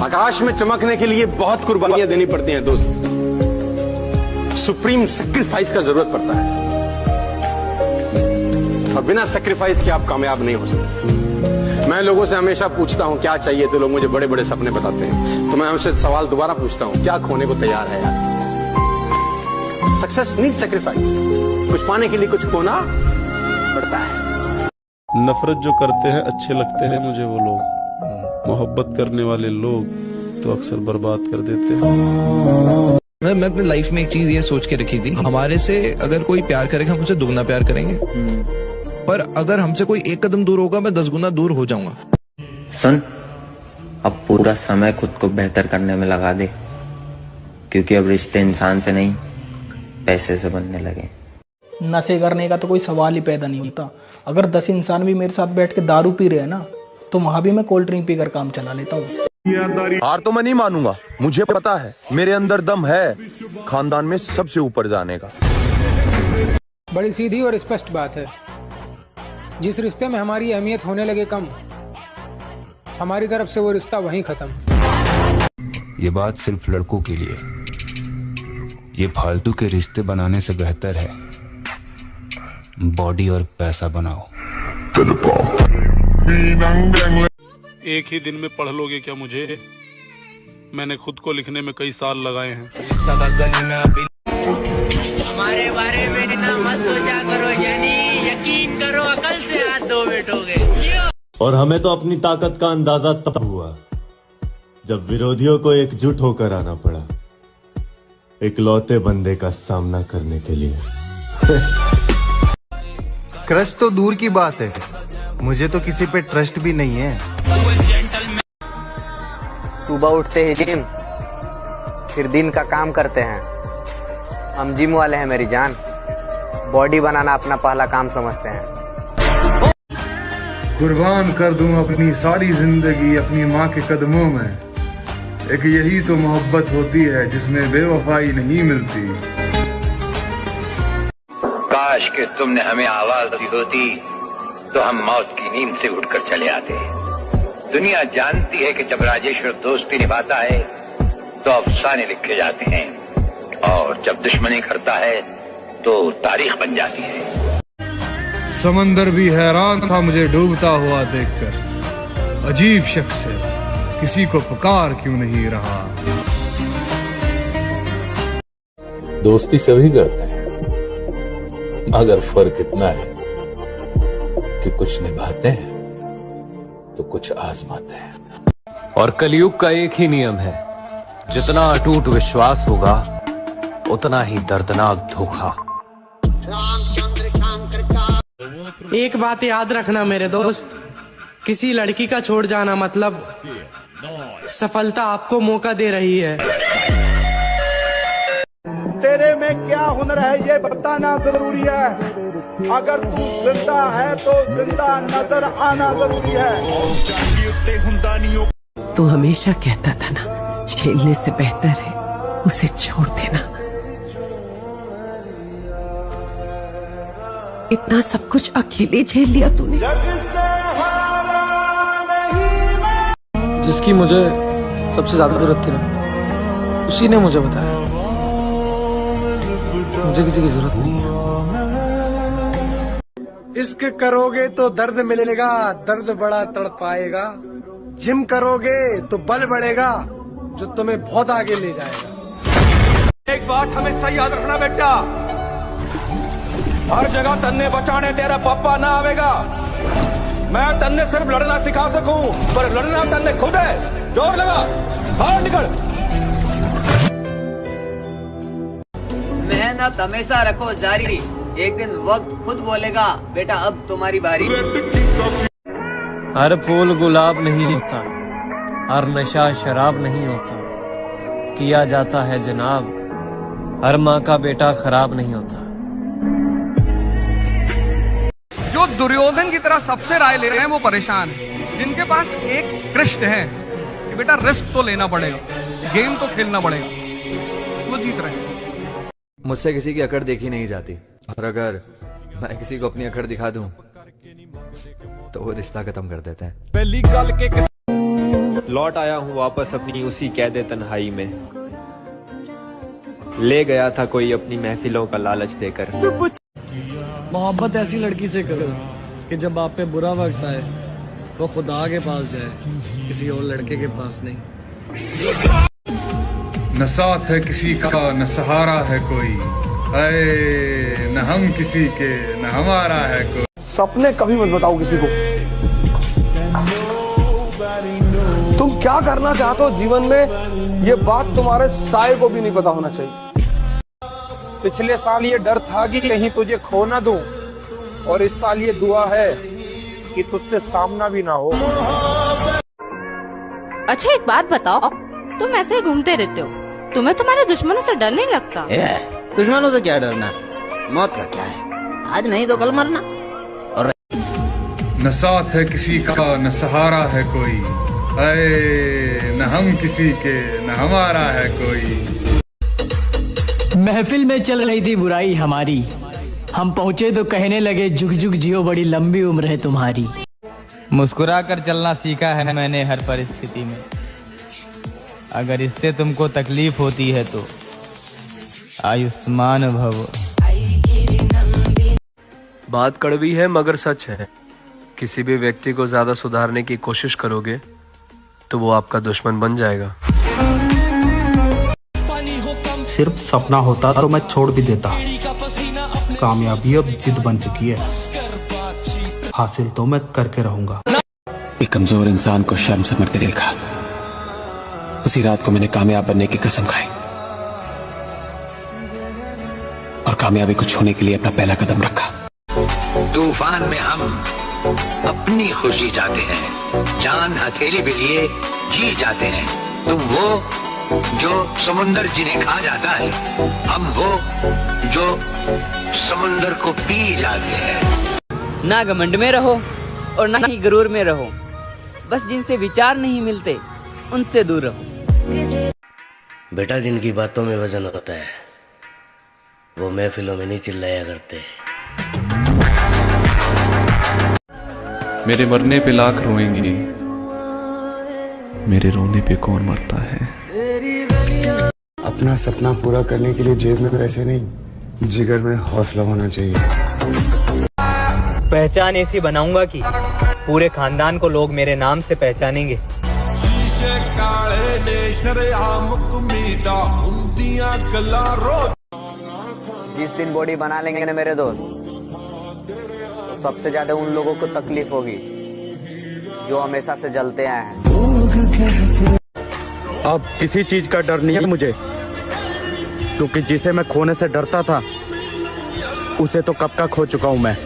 आकाश में चमकने के लिए बहुत कुर्बानियां देनी पड़ती हैं दोस्त। सुप्रीम सैक्रिफाइस का जरूरत पड़ता है और बिना सैक्रिफाइस के आप कामयाब नहीं हो सकते। मैं लोगों से हमेशा पूछता हूं क्या चाहिए, तो लोग मुझे बड़े बड़े सपने बताते हैं। तो मैं उनसे सवाल दोबारा पूछता हूं, क्या खोने को तैयार है यार? Success need sacrifice. कुछ पाने के लिए कुछ खोना पड़ता है। नफरत जो करते हैं अच्छे लगते हैं मुझे वो लोग, मोहब्बत करने वाले लोग तो अक्सर बर्बाद कर देते हैं। मैं अपनी लाइफ में एक चीज ये सोच के रखी थी, हमारे से अगर कोई प्यार करेगा हम उसे दुगना प्यार करेंगे, पर अगर हमसे कोई एक कदम दूर होगा मैं 10 गुना दूर हो जाऊंगा। सुन, अब पूरा समय खुद को बेहतर करने में लगा दे, क्योंकि अब रिश्ते इंसान से नहीं पैसे से बनने लगे। नशे करने का तो कोई सवाल ही पैदा नहीं होता। अगर 10 इंसान भी मेरे साथ बैठ के दारू पी रहे हैं ना, तो वहां भी मैं कोल्ड ड्रिंक पीकर काम चला लेता हूँ। हार तो मैं नहीं मानूंगा, मुझे पता है मेरे अंदर दम है खानदान में सबसे ऊपर जाने का। बड़ी सीधी और स्पष्ट बात है, जिस रिश्ते में हमारी अहमियत होने लगे कम, हमारी तरफ से वो रिश्ता वहीं खत्म। ये बात सिर्फ लड़कों के लिए, ये फालतू के रिश्ते बनाने से बेहतर है बॉडी और पैसा बनाओ। एक ही दिन में पढ़ लोगे क्या मुझे? मैंने खुद को लिखने में कई साल लगाए हैं। हमारे बारे में ना मत सोचा करो, यानी यकीन करो अकल से हाथ धो बैठोगे। और हमें तो अपनी ताकत का अंदाजा तब हुआ जब विरोधियों को एकजुट होकर आना पड़ा, इकलौते बंदे का सामना करने के लिए। क्रश तो दूर की बात है, मुझे तो किसी पे ट्रस्ट भी नहीं है। सुबह उठते ही जिम, फिर दिन का काम करते हैं। हम जिम वाले हैं मेरी जान, बॉडी बनाना अपना पहला काम समझते हैं। कुर्बान कर दूं अपनी सारी जिंदगी अपनी माँ के कदमों में, एक यही तो मोहब्बत होती है जिसमें बेवफाई नहीं मिलती। काश कि तुमने हमें आवाज दी होती तो हम मौत की नींद से उठकर चले आते। दुनिया जानती है कि जब राजेश्वर दोस्ती निभाता है तो अफसाने लिखे जाते हैं, और जब दुश्मनी करता है तो तारीख बन जाती है। समंदर भी हैरान था मुझे डूबता हुआ देखकर, अजीब शख्स है, किसी को पुकार क्यों नहीं रहा। दोस्ती सभी करते हैं, मगर फर्क इतना है कि कुछ निभाते हैं तो कुछ आजमाते हैं। और कलयुग का एक ही नियम है, जितना अटूट विश्वास होगा उतना ही दर्दनाक धोखा। एक बात याद रखना मेरे दोस्त, किसी लड़की का छोड़ जाना मतलब सफलता आपको मौका दे रही है। तेरे में क्या हुनर है ये बताना जरूरी है, अगर तू जिंदा है तो जिंदा नजर आना जरूरी है। तू हमेशा कहता था ना, झेलने से बेहतर है उसे छोड़ देना। इतना सब कुछ अकेले झेल लिया तूने। जिसकी मुझे सबसे ज्यादा जरूरत थी ना, उसी ने मुझे बताया मुझे किसी की जरूरत नहीं है। इश्क करोगे तो दर्द मिलेगा, दर्द बड़ा तड़पाएगा। जिम करोगे तो बल बढ़ेगा, जो तुम्हें बहुत आगे ले जाएगा। एक बात हमेशा याद रखना बेटा, हर जगह तन्ने बचाने तेरा पापा ना आवेगा। मैं तन्ने सिर्फ लड़ना सिखा सकूं, पर लड़ना तन्ने खुद है। जोर लगा, बाहर निकल। मेहनत हमेशा रखो जारी, एक दिन वक्त खुद बोलेगा बेटा अब तुम्हारी बारी। हर फूल गुलाब नहीं होता, हर नशा शराब नहीं होता, किया जाता है जनाब, हर माँ का बेटा खराब नहीं होता। जो दुर्योधन की तरह सबसे राय ले रहे हैं वो परेशान है, जिनके पास एक कृष्ण है कि बेटा रिस्क तो लेना पड़ेगा, गेम तो खेलना पड़ेगा, वो जीत रहे हैं। मुझसे किसी की अकड़ देखी नहीं जाती, और अगर मैं किसी को अपनी अकड़ दिखा दूं तो वो रिश्ता खत्म कर देते हैं। पहली गल के लौट आया हूँ वापस अपनी उसी कैदे तन्हाई में। ले गया था कोई अपनी महफिलों का लालच देकर। मोहब्बत ऐसी लड़की से करो कि जब आप पे बुरा वक्त आए वो खुदा के पास जाए, किसी और लड़के के पास नहीं। न साथ है किसी का न सहारा है कोई, अरे न हम किसी के न हमारा है कोई। सपने कभी मत बताओ किसी को। तुम क्या करना चाहते हो जीवन में, ये बात तुम्हारे साए को भी नहीं पता होना चाहिए। पिछले साल ये डर था कि कहीं तुझे खो ना दूं, और इस साल ये दुआ है कि तुझसे सामना भी ना हो। अच्छा एक बात बताओ, तुम ऐसे ही घूमते रहते हो, तुम्हें तुम्हारे दुश्मनों से डर नहीं लगता? दुश्मनों से क्या डरना, मौत का क्या है, आज नहीं तो कल मरना। और न साथ है किसी का न सहारा है कोई, अरे न हम किसी के न हमारा है कोई। महफिल में चल रही थी बुराई हमारी, हम पहुंचे तो कहने लगे जुग जुग जियो बड़ी लंबी उम्र है तुम्हारी। मुस्कुरा कर चलना सीखा है मैंने हर परिस्थिति में, अगर इससे तुमको तकलीफ होती है तो आयुष्मान भव। बात कड़वी है मगर सच है, किसी भी व्यक्ति को ज्यादा सुधारने की कोशिश करोगे तो वो आपका दुश्मन बन जाएगा। सिर्फ सपना होता तो मैं छोड़ भी देता, कामयाबी अब जिद बन चुकी है, हासिल तो मैं करके रहूंगा। एक कमजोर इंसान को शर्म से मरते देखा, उसी रात को मैंने कामयाब बनने की कसम खाई और कामयाबी को छूने के लिए अपना पहला कदम रखा। तूफान में हम अपनी खुशी चाहते हैं, जान हथेली पे लिए जी जाते हैं। तुम वो जो समुंदर जिन्हें खा जाता है, हम वो जो समुंदर को पी जाते हैं। ना घमंड में रहो और ना ही गुरूर में रहो, बस जिनसे विचार नहीं मिलते उनसे दूर रहो। बेटा जिनकी बातों में वजन होता है वो महफिलों में नहीं चिल्लाया करते। मेरे मरने पे लाख रोएंगे, मेरे रोने पे कौन मरता है। अपना सपना पूरा करने के लिए जेब में पैसे नहीं, जिगर में हौसला होना चाहिए। पहचान ऐसी बनाऊंगा कि पूरे खानदान को लोग मेरे नाम से पहचानेंगे। जिस दिन बॉडी बना लेंगे ना मेरे दोस्त, तो सबसे ज्यादा उन लोगों को तकलीफ होगी जो हमेशा से जलते आए हैं। अब किसी चीज का डर नहीं है मुझे, क्योंकि जिसे मैं खोने से डरता था उसे तो कब का खो चुका हूं मैं।